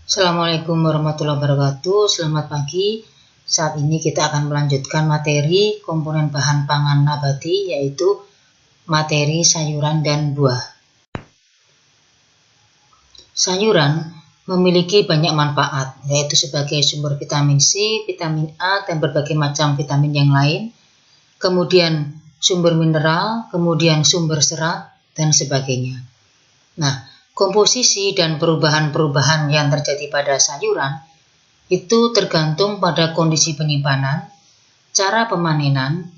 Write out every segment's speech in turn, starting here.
Assalamualaikum warahmatullahi wabarakatuh. Selamat pagi. Saat ini kita akan melanjutkan materi komponen bahan pangan nabati, yaitu materi sayuran dan buah. Sayuran memiliki banyak manfaat, yaitu sebagai sumber vitamin C, vitamin A, dan berbagai macam vitamin yang lain. Kemudian sumber mineral, kemudian sumber serat, dan sebagainya. Nah, komposisi dan perubahan-perubahan yang terjadi pada sayuran itu tergantung pada kondisi penyimpanan, cara pemanenan,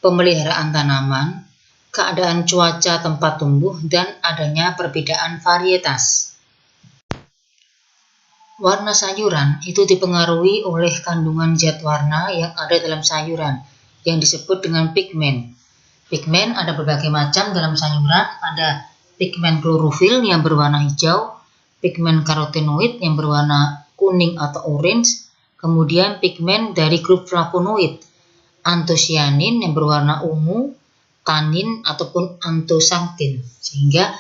pemeliharaan tanaman, keadaan cuaca tempat tumbuh, dan adanya perbedaan varietas. Warna sayuran itu dipengaruhi oleh kandungan zat warna yang ada dalam sayuran yang disebut dengan pigmen. Pigmen ada berbagai macam dalam sayuran, ada pigmen klorofil yang berwarna hijau, pigmen karotenoid yang berwarna kuning atau orange, kemudian pigmen dari grup flavonoid, antosianin yang berwarna ungu, tanin ataupun antosaktin, sehingga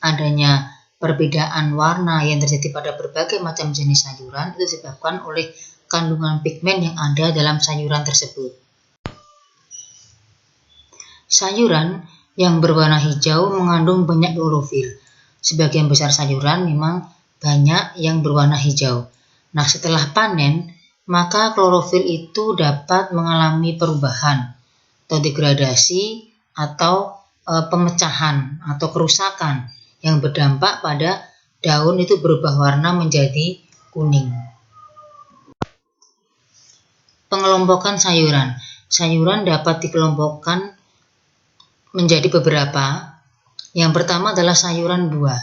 adanya perbedaan warna yang terjadi pada berbagai macam jenis sayuran itu disebabkan oleh kandungan pigmen yang ada dalam sayuran tersebut. Sayuran yang berwarna hijau mengandung banyak klorofil. Sebagian besar sayuran memang banyak yang berwarna hijau. Nah, setelah panen, maka klorofil itu dapat mengalami perubahan atau degradasi atau pemecahan atau kerusakan yang berdampak pada daun itu berubah warna menjadi kuning. Pengelompokan sayuran. Sayuran dapat dikelompokkan menjadi beberapa. Yang pertama adalah sayuran buah.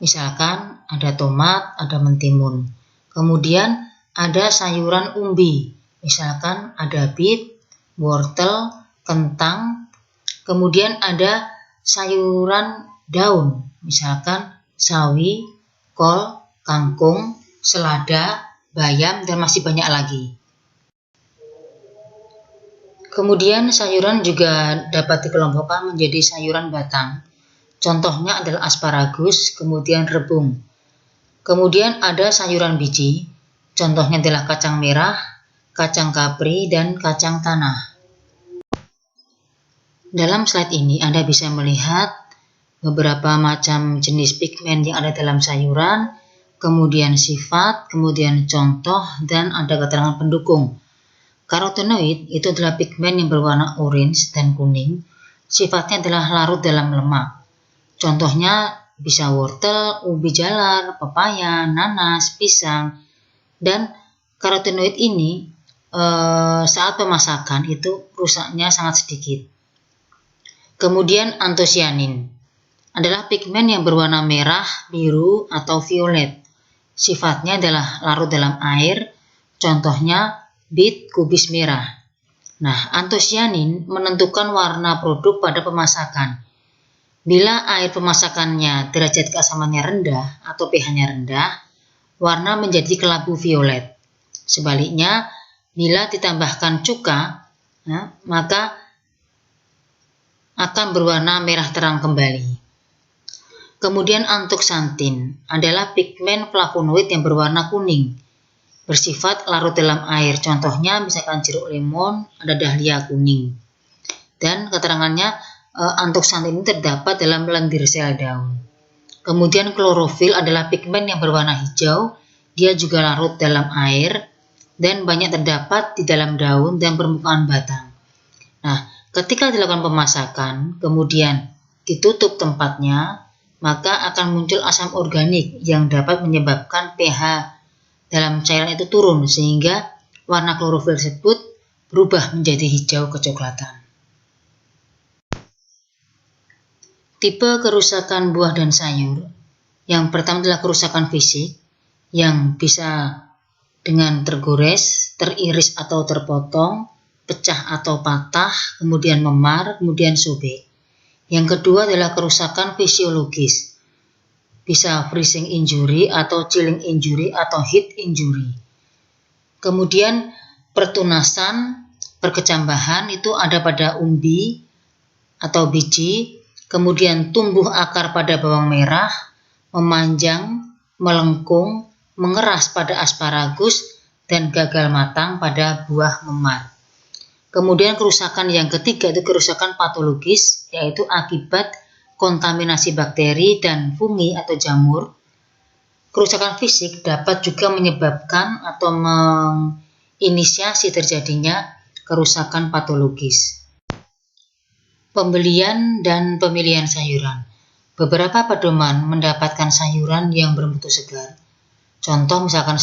Misalkan ada tomat, ada mentimun. Kemudian ada sayuran umbi. Misalkan ada beet, wortel, kentang. Kemudian ada sayuran daun. Misalkan sawi, kol, kangkung, selada, bayam, dan masih banyak lagi. Kemudian sayuran juga dapat dikelompokkan menjadi sayuran batang. Contohnya adalah asparagus, kemudian rebung. Kemudian ada sayuran biji. Contohnya adalah kacang merah, kacang kapri, dan kacang tanah. Dalam slide ini Anda bisa melihat beberapa macam jenis pigmen yang ada dalam sayuran, kemudian sifat, kemudian contoh, dan ada keterangan pendukung. Karotenoid itu adalah pigmen yang berwarna orange dan kuning. Sifatnya adalah larut dalam lemak. Contohnya bisa wortel, ubi jalar, pepaya, nanas, pisang. Dan karotenoid ini saat pemasakan itu rusaknya sangat sedikit. Kemudian antosianin adalah pigmen yang berwarna merah, biru, atau violet. Sifatnya adalah larut dalam air. Contohnya beet kubis merah. Nah, antosianin menentukan warna produk pada pemasakan. Bila air pemasakannya derajat keasamannya rendah atau pH-nya rendah, warna menjadi kelabu violet. Sebaliknya, bila ditambahkan cuka, maka akan berwarna merah terang kembali. Kemudian antoksantin adalah pigmen flavonoid yang berwarna kuning, bersifat larut dalam air. Contohnya misalkan jeruk lemon, ada dahlia kuning. Dan keterangannya antoksantin ini terdapat dalam lendir sel daun. Kemudian klorofil adalah pigmen yang berwarna hijau. Dia juga larut dalam air dan banyak terdapat di dalam daun dan permukaan batang. Nah, ketika dilakukan pemasakan, kemudian ditutup tempatnya, maka akan muncul asam organik yang dapat menyebabkan pH dalam cairan itu turun, sehingga warna klorofil tersebut berubah menjadi hijau kecoklatan. Tipe kerusakan buah dan sayur. Yang pertama adalah kerusakan fisik yang bisa dengan tergores, teriris atau terpotong, pecah atau patah, kemudian memar, kemudian sobek. Yang kedua adalah kerusakan fisiologis. Bisa freezing injury atau chilling injury atau heat injury. Kemudian pertunasan, perkecambahan itu ada pada umbi atau biji, kemudian tumbuh akar pada bawang merah, memanjang, melengkung, mengeras pada asparagus, dan gagal matang pada buah memar. Kemudian kerusakan yang ketiga itu kerusakan patologis, yaitu akibat kontaminasi bakteri dan fungi atau jamur. Kerusakan fisik dapat juga menyebabkan atau menginisiasi terjadinya kerusakan patologis. Pembelian dan pemilihan sayuran. Beberapa pedoman mendapatkan sayuran yang bermutu segar. Contoh misalkan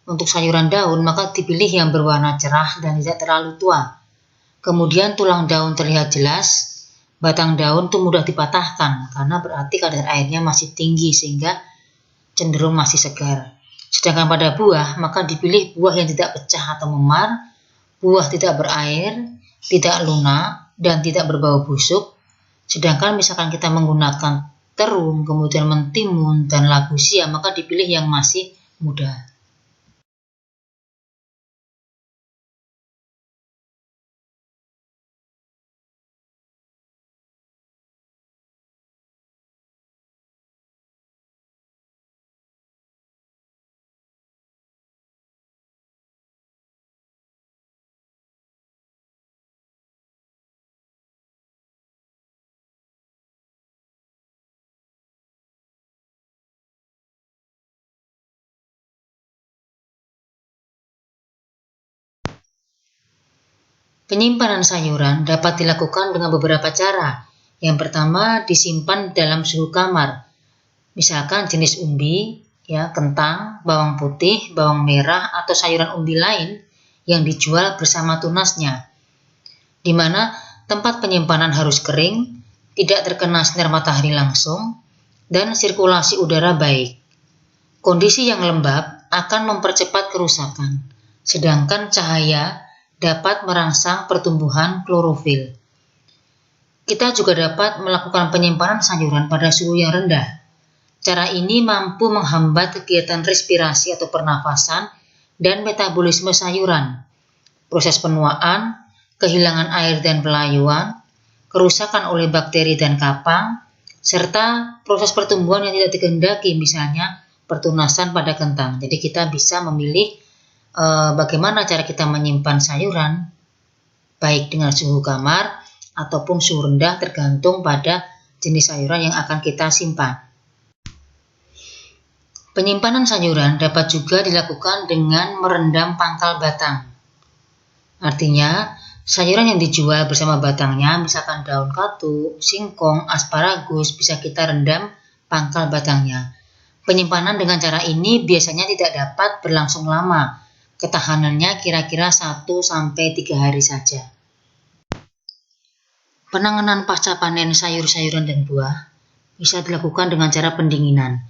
untuk sayuran daun maka dipilih yang berwarna cerah dan tidak terlalu tua. Kemudian tulang daun terlihat jelas, batang daun itu mudah dipatahkan karena berarti kadar airnya masih tinggi sehingga cenderung masih segar. Sedangkan pada buah, maka dipilih buah yang tidak pecah atau memar, buah tidak berair, tidak lunak, dan tidak berbau busuk. Sedangkan misalkan kita menggunakan terung, kemudian mentimun, dan labusia, maka dipilih yang masih muda. Penyimpanan sayuran dapat dilakukan dengan beberapa cara. Yang pertama, disimpan dalam suhu kamar. Misalkan jenis umbi, kentang, bawang putih, bawang merah, atau sayuran umbi lain yang dijual bersama tunasnya. Di mana tempat penyimpanan harus kering, tidak terkena sinar matahari langsung, dan sirkulasi udara baik. Kondisi yang lembab akan mempercepat kerusakan, sedangkan cahaya dapat merangsang pertumbuhan klorofil. Kita juga dapat melakukan penyimpanan sayuran pada suhu yang rendah. Cara ini mampu menghambat kegiatan respirasi atau pernafasan dan metabolisme sayuran, proses penuaan, kehilangan air dan pelayuan, kerusakan oleh bakteri dan kapang, serta proses pertumbuhan yang tidak dikehendaki, misalnya pertunasan pada kentang. Jadi kita bisa memilih bagaimana cara kita menyimpan sayuran, baik dengan suhu kamar ataupun suhu rendah tergantung pada jenis sayuran yang akan kita simpan. Penyimpanan sayuran dapat juga dilakukan dengan merendam pangkal batang. Artinya, sayuran yang dijual bersama batangnya, misalkan daun katu, singkong, asparagus, bisa kita rendam pangkal batangnya. Penyimpanan dengan cara ini biasanya tidak dapat berlangsung lama. Ketahanannya kira-kira 1-3 hari saja. Penanganan pasca panen sayur-sayuran dan buah bisa dilakukan dengan cara pendinginan,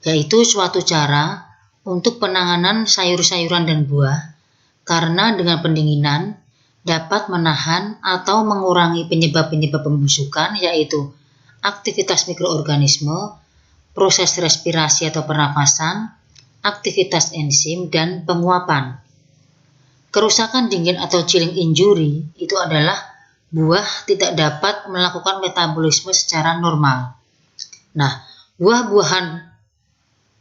yaitu suatu cara untuk penanganan sayur-sayuran dan buah, karena dengan pendinginan dapat menahan atau mengurangi penyebab-penyebab pembusukan, yaitu aktivitas mikroorganisme, proses respirasi atau pernafasan, aktivitas enzim, dan penguapan. Kerusakan dingin atau chilling injury itu adalah buah tidak dapat melakukan metabolisme secara normal. Nah, buah-buahan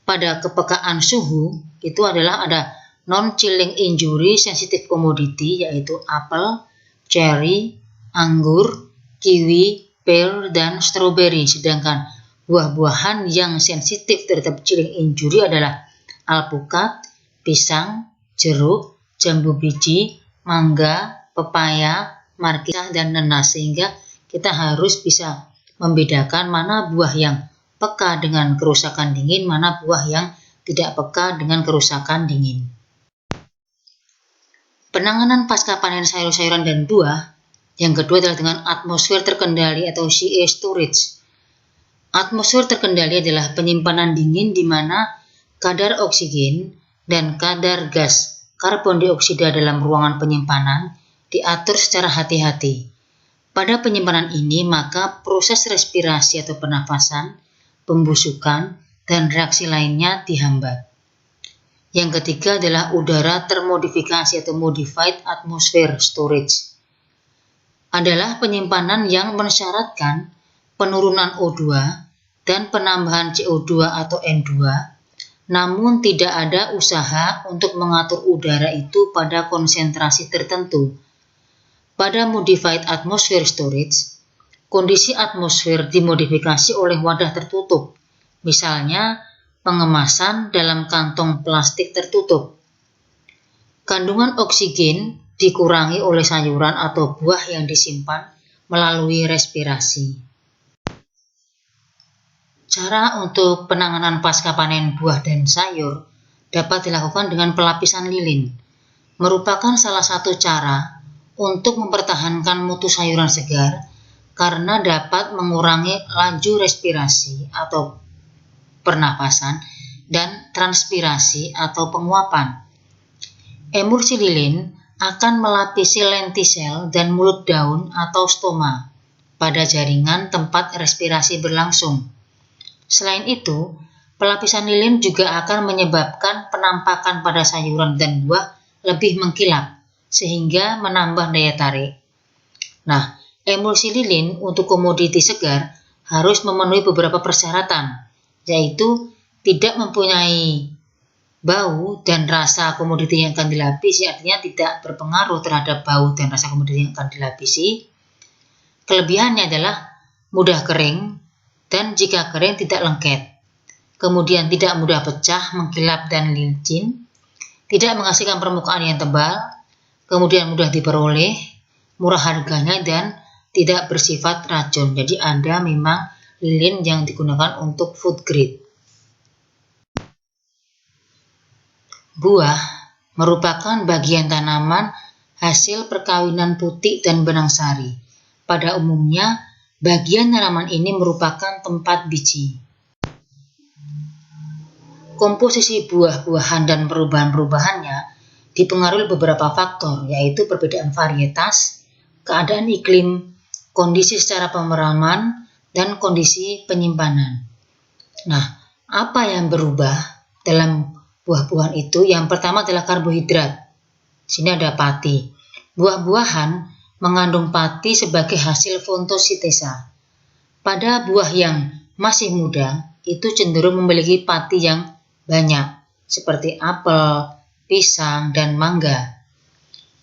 pada kepekaan suhu itu adalah ada non-chilling injury sensitive commodity, yaitu apel, cherry, anggur, kiwi, pear, dan strawberry. Sedangkan buah-buahan yang sensitif terhadap chilling injury adalah alpukat, pisang, jeruk, jambu biji, mangga, pepaya, markisa, dan nanas. Sehingga kita harus bisa membedakan mana buah yang peka dengan kerusakan dingin, mana buah yang tidak peka dengan kerusakan dingin. Penanganan pasca panen sayur-sayuran dan buah yang kedua adalah dengan atmosfer terkendali atau CA storage. Atmosfer terkendali adalah penyimpanan dingin di mana kadar oksigen dan kadar gas karbon dioksida dalam ruangan penyimpanan diatur secara hati-hati. Pada penyimpanan ini, maka proses respirasi atau pernafasan, pembusukan, dan reaksi lainnya dihambat. Yang ketiga adalah udara termodifikasi atau modified atmosphere storage. Adalah penyimpanan yang mensyaratkan penurunan O2 dan penambahan CO2 atau N2 namun tidak ada usaha untuk mengatur udara itu pada konsentrasi tertentu. Pada modified atmosphere storage, kondisi atmosfer dimodifikasi oleh wadah tertutup, misalnya pengemasan dalam kantong plastik tertutup. Kandungan oksigen dikurangi oleh sayuran atau buah yang disimpan melalui respirasi. Cara untuk penanganan pasca panen buah dan sayur dapat dilakukan dengan pelapisan lilin, merupakan salah satu cara untuk mempertahankan mutu sayuran segar karena dapat mengurangi laju respirasi atau pernapasan dan transpirasi atau penguapan. Emulsi lilin akan melapisi lentisel dan mulut daun atau stoma pada jaringan tempat respirasi berlangsung. Selain itu, pelapisan lilin juga akan menyebabkan penampakan pada sayuran dan buah lebih mengkilap, sehingga menambah daya tarik. Nah, emulsi lilin untuk komoditi segar harus memenuhi beberapa persyaratan, yaitu tidak mempunyai bau dan rasa komoditi yang akan dilapisi, artinya tidak berpengaruh terhadap bau dan rasa komoditi yang akan dilapisi. Kelebihannya adalah mudah kering, dan jika kering tidak lengket. Kemudian tidak mudah pecah, mengkilap, dan licin. Tidak menghasilkan permukaan yang tebal. Kemudian mudah diperoleh, murah harganya, dan tidak bersifat racun. Jadi ada memang lilin yang digunakan untuk food grade. Buah merupakan bagian tanaman hasil perkawinan putik dan benang sari. Pada umumnya, bagian tanaman ini merupakan tempat biji. Komposisi buah-buahan dan perubahan-perubahannya dipengaruhi beberapa faktor, yaitu perbedaan varietas, keadaan iklim, kondisi secara pemeraman, dan kondisi penyimpanan. Nah, apa yang berubah dalam buah-buahan itu? Yang pertama adalah karbohidrat. Sini ada pati. Buah-buahan mengandung pati sebagai hasil fotosintesa. Pada buah yang masih muda, itu cenderung memiliki pati yang banyak, seperti apel, pisang, dan mangga.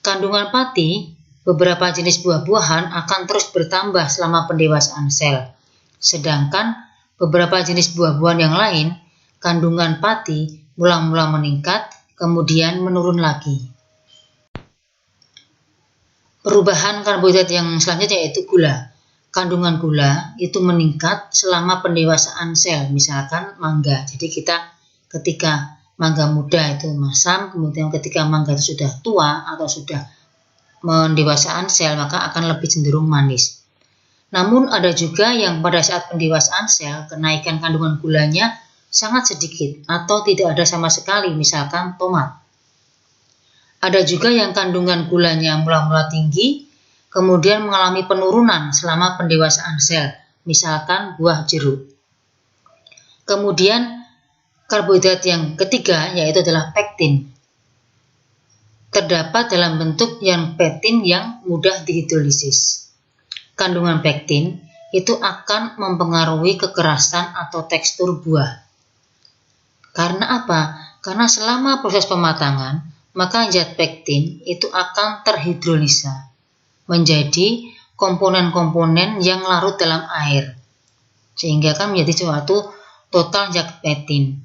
Kandungan pati, beberapa jenis buah-buahan akan terus bertambah selama pendewasaan sel. Sedangkan beberapa jenis buah-buahan yang lain, kandungan pati mula-mula meningkat, kemudian menurun lagi. Perubahan karbohidrat yang selanjutnya yaitu gula. Kandungan gula itu meningkat selama pendewasaan sel, misalkan mangga. Jadi ketika mangga muda itu masam, kemudian ketika mangga itu sudah tua atau sudah pendewasaan sel, maka akan lebih cenderung manis. Namun ada juga yang pada saat pendewasaan sel, kenaikan kandungan gulanya sangat sedikit atau tidak ada sama sekali, misalkan tomat. Ada juga yang kandungan gulanya mula-mula tinggi, kemudian mengalami penurunan selama pendewasaan sel, misalkan buah jeruk. Kemudian karbohidrat yang ketiga yaitu adalah pektin. Terdapat dalam bentuk yang pektin yang mudah dihidrolisis. Kandungan pektin itu akan mempengaruhi kekerasan atau tekstur buah. Karena apa? Karena selama proses pematangan, maka zat pektin itu akan terhidrolisa menjadi komponen-komponen yang larut dalam air, sehingga akan menjadi suatu total zat pektin.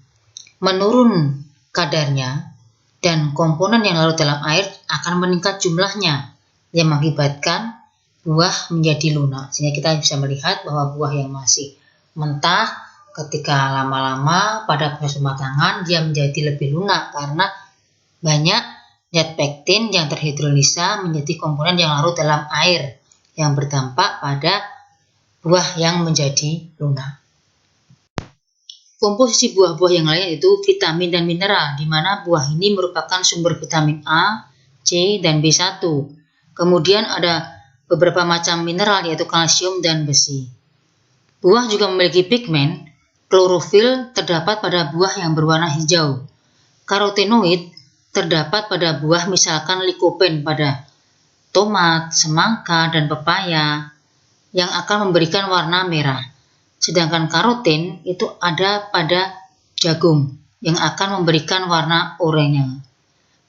Menurun kadarnya dan komponen yang larut dalam air akan meningkat jumlahnya, yang mengakibatkan buah menjadi lunak. Sehingga kita bisa melihat bahwa buah yang masih mentah ketika lama-lama pada proses pematangan dia menjadi lebih lunak karena banyak zat pektin yang terhidrolisa menjadi komponen yang larut dalam air yang berdampak pada buah yang menjadi lunak. Komposisi buah-buah yang lain yaitu vitamin dan mineral, di mana buah ini merupakan sumber vitamin A, C, dan B1. Kemudian ada beberapa macam mineral yaitu kalsium dan besi. Buah juga memiliki pigmen. Klorofil terdapat pada buah yang berwarna hijau. Karotenoid terdapat pada buah misalkan likopen pada tomat, semangka, dan pepaya yang akan memberikan warna merah. Sedangkan karoten itu ada pada jagung yang akan memberikan warna oranye.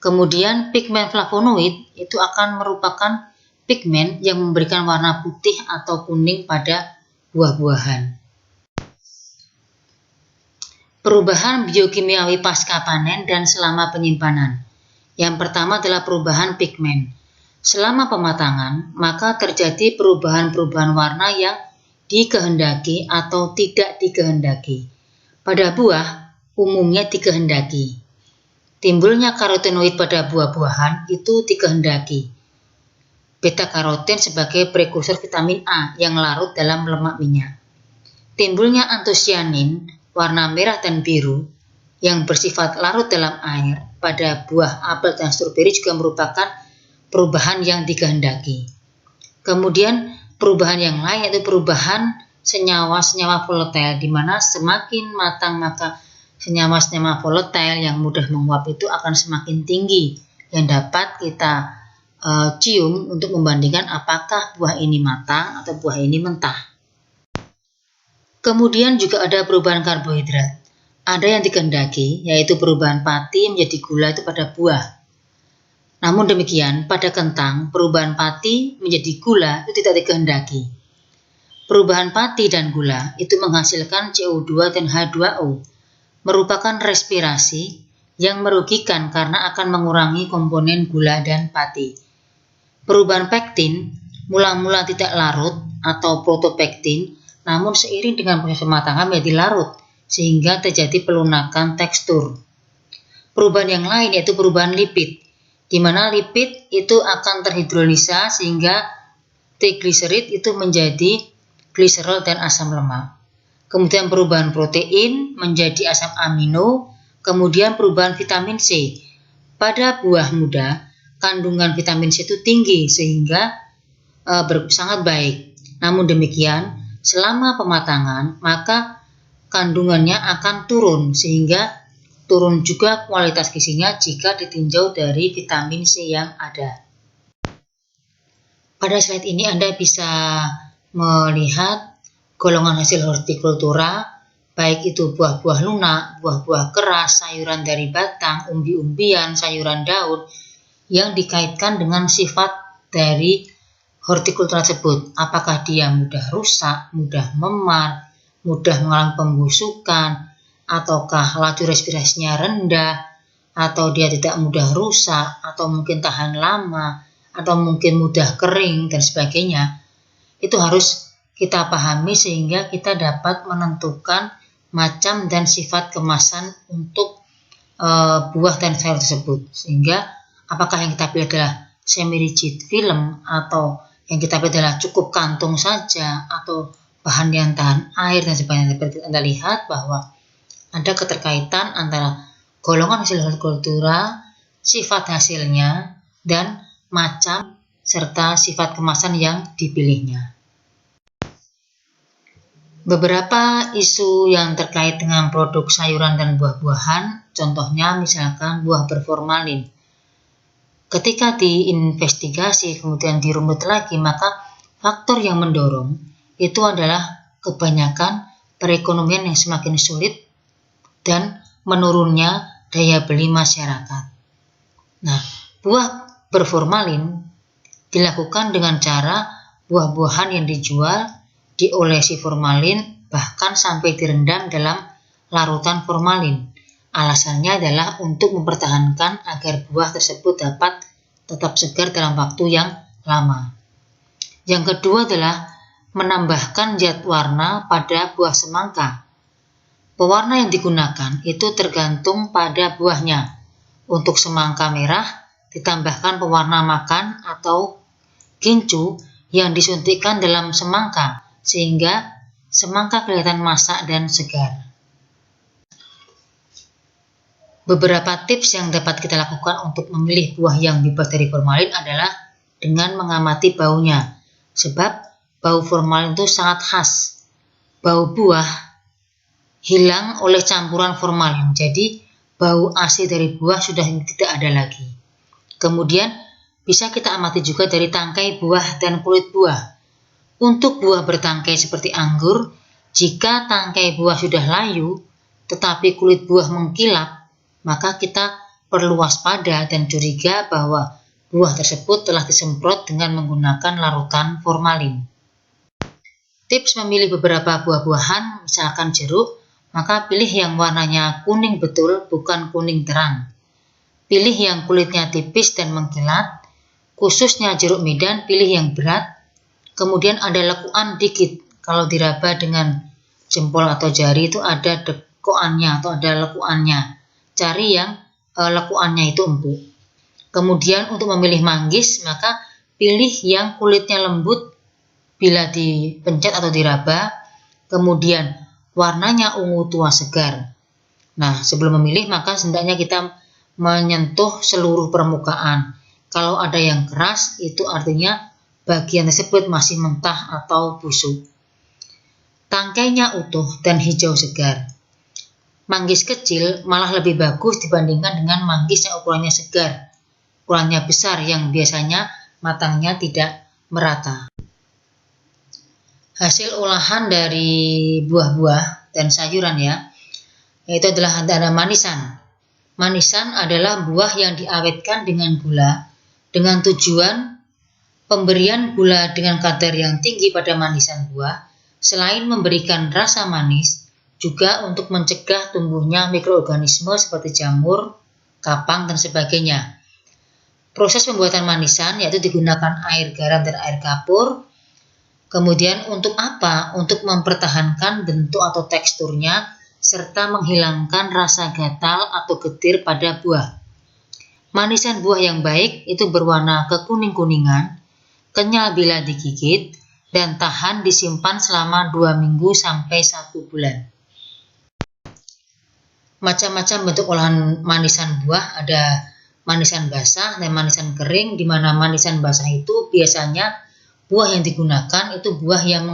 Kemudian pigmen flavonoid itu akan merupakan pigmen yang memberikan warna putih atau kuning pada buah-buahan. Perubahan biokimiawi pasca panen dan selama penyimpanan. Yang pertama adalah perubahan pigmen. Selama pematangan, maka terjadi perubahan-perubahan warna yang dikehendaki atau tidak dikehendaki. Pada buah, umumnya dikehendaki. Timbulnya karotenoid pada buah-buahan itu dikehendaki. Beta-karoten sebagai prekursor vitamin A yang larut dalam lemak minyak. Timbulnya antosianin, warna merah dan biru, yang bersifat larut dalam air pada buah apel dan stroberi juga merupakan perubahan yang dikehendaki. Kemudian perubahan yang lain yaitu perubahan senyawa-senyawa volatil, di mana semakin matang maka senyawa-senyawa volatil yang mudah menguap itu akan semakin tinggi yang dapat kita cium untuk membandingkan apakah buah ini matang atau buah ini mentah. Kemudian juga ada perubahan karbohidrat. Ada yang dikehendaki, yaitu perubahan pati menjadi gula itu pada buah. Namun demikian, pada kentang, perubahan pati menjadi gula itu tidak dikehendaki. Perubahan pati dan gula itu menghasilkan CO2 dan H2O, merupakan respirasi yang merugikan karena akan mengurangi komponen gula dan pati. Perubahan pektin mula-mula tidak larut atau protopektin, namun seiring dengan proses pematangan menjadi larut, sehingga terjadi pelunakan tekstur. Perubahan yang lain yaitu perubahan lipid, di mana lipid itu akan terhidrolisa sehingga trigliserid itu menjadi gliserol dan asam lemak. Kemudian perubahan protein menjadi asam amino, kemudian perubahan vitamin C. Pada buah muda, kandungan vitamin C itu tinggi sehingga sangat baik. Namun demikian, selama pematangan maka kandungannya akan turun sehingga turun juga kualitas gizinya jika ditinjau dari vitamin C yang ada. Pada slide ini Anda bisa melihat golongan hasil hortikultura, baik itu buah-buah lunak, buah-buah keras, sayuran dari batang, umbi-umbian, sayuran daun, yang dikaitkan dengan sifat dari hortikultura tersebut. Apakah dia mudah rusak, mudah memar, mudah mengalami pembusukan, ataukah laju respirasinya rendah, atau dia tidak mudah rusak, atau mungkin tahan lama, atau mungkin mudah kering, dan sebagainya. Itu harus kita pahami sehingga kita dapat menentukan macam dan sifat kemasan untuk buah dan sayur tersebut. Sehingga apakah yang kita pilih adalah semi-rigid film, atau yang kita pilih adalah cukup kantung saja, atau bahan yang tahan air dan sebagainya. Seperti Anda lihat bahwa ada keterkaitan antara golongan hasil hortikultura, sifat hasilnya, dan macam serta sifat kemasan yang dipilihnya. Beberapa isu yang terkait dengan produk sayuran dan buah-buahan, contohnya misalkan buah berformalin. Ketika diinvestigasi kemudian dirunut lagi, maka faktor yang mendorong itu adalah kebanyakan perekonomian yang semakin sulit dan menurunnya daya beli masyarakat. Nah, buah berformalin dilakukan dengan cara buah-buahan yang dijual diolesi formalin bahkan sampai direndam dalam larutan formalin. Alasannya adalah untuk mempertahankan agar buah tersebut dapat tetap segar dalam waktu yang lama. Yang kedua adalah menambahkan zat warna pada buah semangka. Pewarna yang digunakan itu tergantung pada buahnya. Untuk semangka merah ditambahkan pewarna makan atau gincu yang disuntikkan dalam semangka sehingga semangka kelihatan masak dan segar. Beberapa tips yang dapat kita lakukan untuk memilih buah yang bebas dari formalin adalah dengan mengamati baunya, sebab bau formalin itu sangat khas. Bau buah hilang oleh campuran formalin, jadi bau asli dari buah sudah tidak ada lagi. Kemudian bisa kita amati juga dari tangkai buah dan kulit buah. Untuk buah bertangkai seperti anggur, jika tangkai buah sudah layu tetapi kulit buah mengkilap, maka kita perlu waspada dan curiga bahwa buah tersebut telah disemprot dengan menggunakan larutan formalin. Tips memilih beberapa buah-buahan, misalkan jeruk, maka pilih yang warnanya kuning betul, bukan kuning terang. Pilih yang kulitnya tipis dan mengkilat, khususnya jeruk medan pilih yang berat, kemudian ada lekuan dikit. Kalau diraba dengan jempol atau jari itu ada dekoannya atau ada lekuannya. Cari yang lekuannya itu empuk. Kemudian untuk memilih manggis, maka pilih yang kulitnya lembut bila dipencet atau diraba, kemudian warnanya ungu tua segar. Nah, sebelum memilih maka hendaknya kita menyentuh seluruh permukaan. Kalau ada yang keras, itu artinya bagian tersebut masih mentah atau busuk. Tangkainya utuh dan hijau segar. Manggis kecil malah lebih bagus dibandingkan dengan manggis yang ukurannya segar. Ukurannya besar yang biasanya matangnya tidak merata. Hasil olahan dari buah-buah dan sayuran yaitu adalah ada manisan. Manisan adalah buah yang diawetkan dengan gula dengan tujuan pemberian gula dengan kadar yang tinggi pada manisan buah, selain memberikan rasa manis, juga untuk mencegah tumbuhnya mikroorganisme seperti jamur, kapang, dan sebagainya. Proses pembuatan manisan yaitu digunakan air garam dan air kapur. Kemudian untuk apa? Untuk mempertahankan bentuk atau teksturnya, serta menghilangkan rasa gatal atau getir pada buah. Manisan buah yang baik itu berwarna kekuning-kuningan, kenyal bila digigit, dan tahan disimpan selama 2 minggu sampai 1 bulan. Macam-macam bentuk olahan manisan buah, ada manisan basah dan manisan kering, di mana manisan basah itu biasanya buah yang digunakan itu buah yang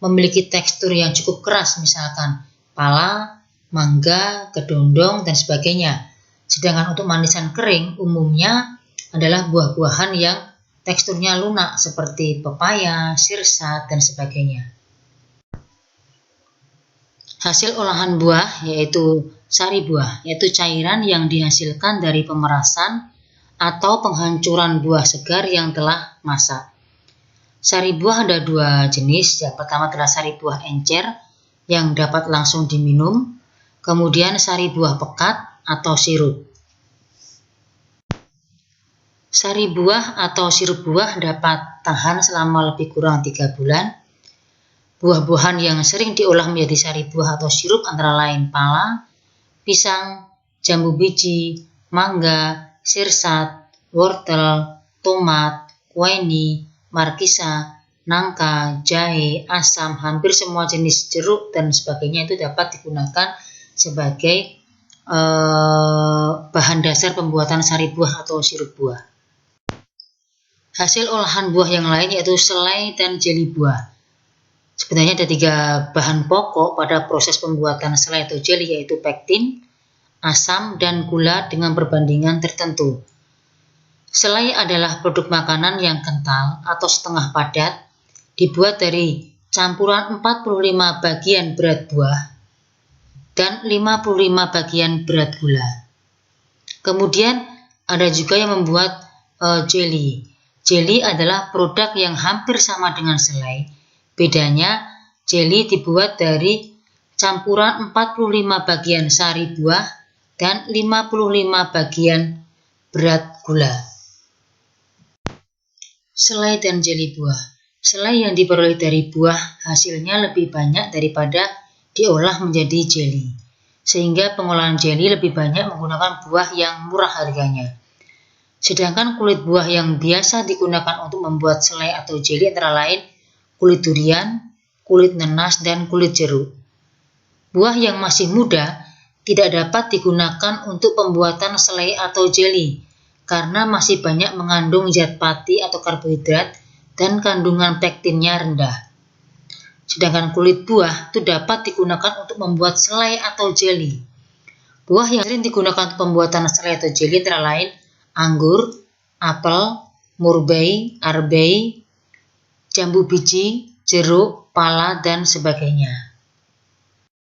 memiliki tekstur yang cukup keras, misalkan pala, mangga, kedondong, dan sebagainya. Sedangkan untuk manisan kering umumnya adalah buah-buahan yang teksturnya lunak seperti pepaya, sirsat, dan sebagainya. Hasil olahan buah yaitu sari buah, yaitu cairan yang dihasilkan dari pemerasan atau penghancuran buah segar yang telah masak. Sari buah ada 2 jenis. Yang pertama adalah sari buah encer yang dapat langsung diminum, kemudian sari buah pekat atau sirup. Sari buah atau sirup buah dapat tahan selama lebih kurang 3 bulan. Buah-buahan yang sering diolah menjadi sari buah atau sirup antara lain pala, pisang, jambu biji, mangga, sirsat, wortel, tomat, kueni, markisa, nangka, jahe, asam, hampir semua jenis jeruk dan sebagainya itu dapat digunakan sebagai bahan dasar pembuatan sari buah atau sirup buah. Hasil olahan buah yang lain yaitu selai dan jeli buah. Sebenarnya ada 3 bahan pokok pada proses pembuatan selai atau jeli, yaitu pektin, asam, dan gula dengan perbandingan tertentu. Selai adalah produk makanan yang kental atau setengah padat, dibuat dari campuran 45 bagian berat buah dan 55 bagian berat gula. Kemudian ada juga yang membuat jeli. Jeli adalah produk yang hampir sama dengan selai. Bedanya, jeli dibuat dari campuran 45 bagian sari buah dan 55 bagian berat gula. Selai dan jeli buah. Selai yang diperoleh dari buah hasilnya lebih banyak daripada diolah menjadi jeli, sehingga pengolahan jeli lebih banyak menggunakan buah yang murah harganya. Sedangkan kulit buah yang biasa digunakan untuk membuat selai atau jeli antara lain kulit durian, kulit nanas, dan kulit jeruk. Buah yang masih muda tidak dapat digunakan untuk pembuatan selai atau jeli karena masih banyak mengandung zat pati atau karbohidrat dan kandungan pektinnya rendah. Sedangkan kulit buah itu dapat digunakan untuk membuat selai atau jeli. Buah yang sering digunakan untuk pembuatan selai atau jeli antara lain anggur, apel, murbei, arbei, jambu biji, jeruk, pala, dan sebagainya.